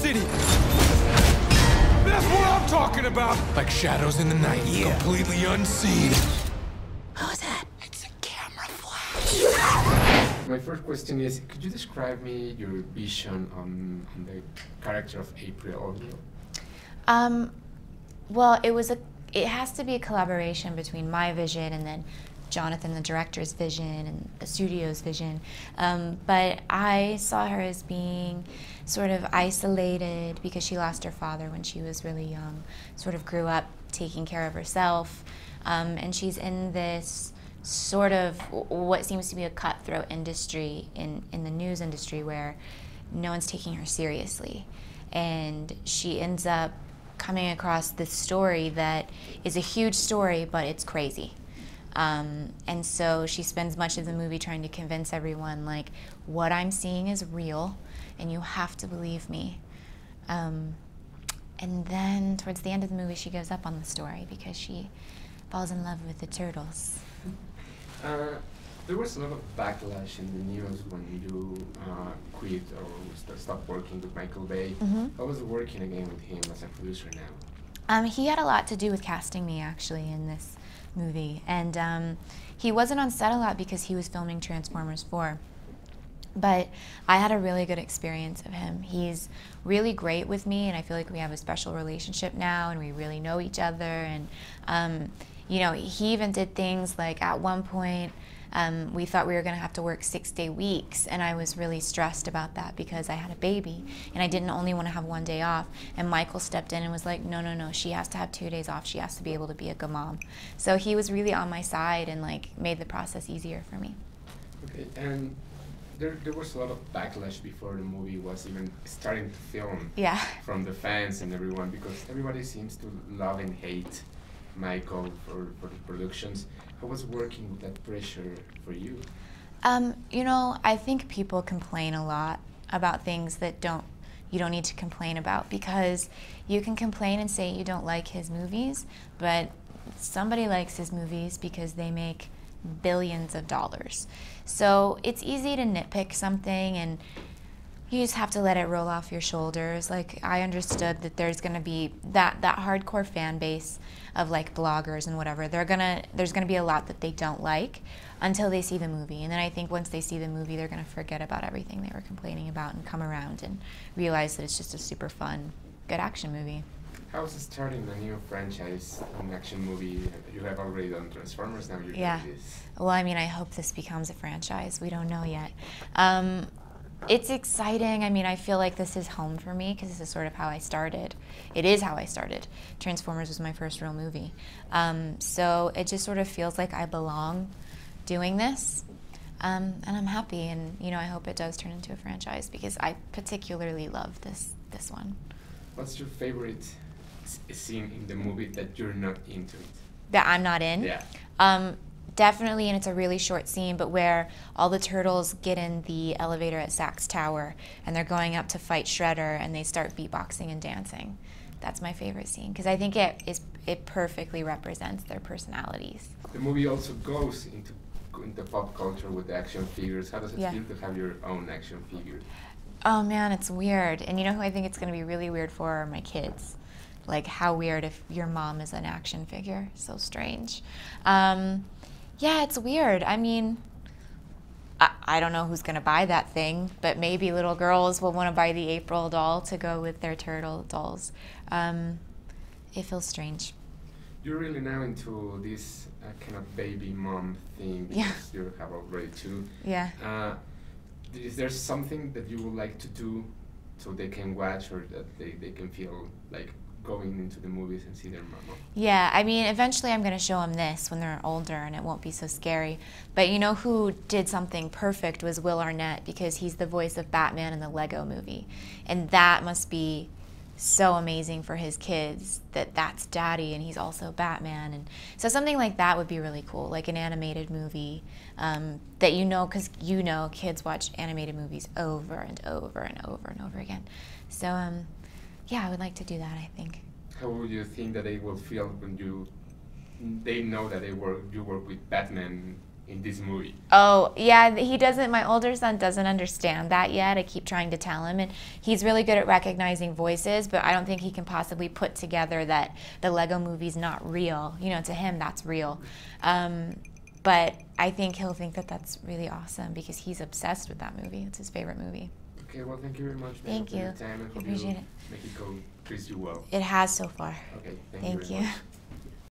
city. That's what I'm talking about. Like shadows in the night, completely unseen. What was that? It's a camera flash. My first question is, could you describe me your vision on the character of April? Well, it has to be a collaboration between my vision and then Jonathan, the director's vision, and the studio's vision. But I saw her as being sort of isolated because she lost her father when she was really young, sort of grew up taking care of herself. And she's in this sort of what seems to be a cutthroat industry in the news industry where no one's taking her seriously. And she ends up coming across this story that is a huge story, but it's crazy. And so she spends much of the movie trying to convince everyone, like, what I'm seeing is real, and you have to believe me. And then towards the end of the movie, she gives up on the story because she falls in love with the turtles. There was a lot of backlash in the news when you quit or stopped working with Michael Bay. How was working again with him as a producer now? He had a lot to do with casting me, actually, in this movie. And he wasn't on set a lot because he was filming Transformers 4. But I had a really good experience of him. He's really great with me, and I feel like we have a special relationship now, and we really know each other. And you know, he even did things like at one point, we thought we were going to have to work 6-day weeks, and I was really stressed about that because I had a baby, and I didn't only want to have 1 day off. And Michael stepped in and was like, no, no, no, she has to have 2 days off. She has to be able to be a good mom. So he was really on my side and like made the process easier for me. Okay, and there was a lot of backlash before the movie was even starting to film. Yeah. From the fans and everyone, because everybody seems to love and hate Michael for the productions. How was working with that pressure for you? You know, I think people complain a lot about things that you don't need to complain about, because you can complain and say you don't like his movies, but somebody likes his movies because they make billions of dollars. So it's easy to nitpick something, and you just have to let it roll off your shoulders. Like, I understood that there's gonna be that hardcore fan base of like bloggers and whatever. There's gonna be a lot that they don't like until they see the movie. And then I think once they see the movie, they're gonna forget about everything they were complaining about and come around and realize that it's just a super fun, good action movie. How's starting a new franchise, an action movie? You have already done Transformers, now you're doing this. Well, I mean, I hope this becomes a franchise. We don't know yet. It's exciting. I mean, I feel like this is home for me because this is sort of how I started. It is how I started. Transformers was my first real movie. So it just sort of feels like I belong doing this. And I'm happy, and you know, I hope it does turn into a franchise because I particularly love this one. What's your favorite scene in the movie that you're not into it? That I'm not in? Yeah. Definitely, and it's a really short scene, but where all the turtles get in the elevator at Zack's tower and they're going up to fight Shredder and they start beatboxing and dancing. That's my favorite scene because I think it perfectly represents their personalities. The movie also goes into pop culture with the action figures. How does it feel to have your own action figure? Oh man, it's weird. And you know who I think it's going to be really weird for are my kids. Like, how weird if your mom is an action figure. So strange. Yeah, it's weird. I mean, I don't know who's going to buy that thing, but maybe little girls will want to buy the April doll to go with their turtle dolls. It feels strange. You're really now into this kind of baby mom thing because you have already 2. Yeah. Is there something that you would like to do so they can watch or that they can feel like going into the movies and see their mama? Yeah, I mean, eventually I'm going to show them this when they're older and it won't be so scary. But you know who did something perfect was Will Arnett, because he's the voice of Batman in the Lego movie. And that must be so amazing for his kids that that's Daddy and he's also Batman. And so something like that would be really cool, like an animated movie that you know, because you know kids watch animated movies over and over and over and over again. So yeah, I would like to do that, I think. How would you think that they will feel when they know that you work with Batman in this movie. Oh, yeah, he doesn't, my older son doesn't understand that yet. I keep trying to tell him, and he's really good at recognizing voices, but I don't think he can possibly put together that the Lego movie's not real. You know, to him, that's real. But I think he'll think that that's really awesome because he's obsessed with that movie. It's his favorite movie. Okay, well, thank you very much. Thank you. For your time. I hope appreciate it. Mexico treats you well. It has so far. Okay, Thank you. Very much.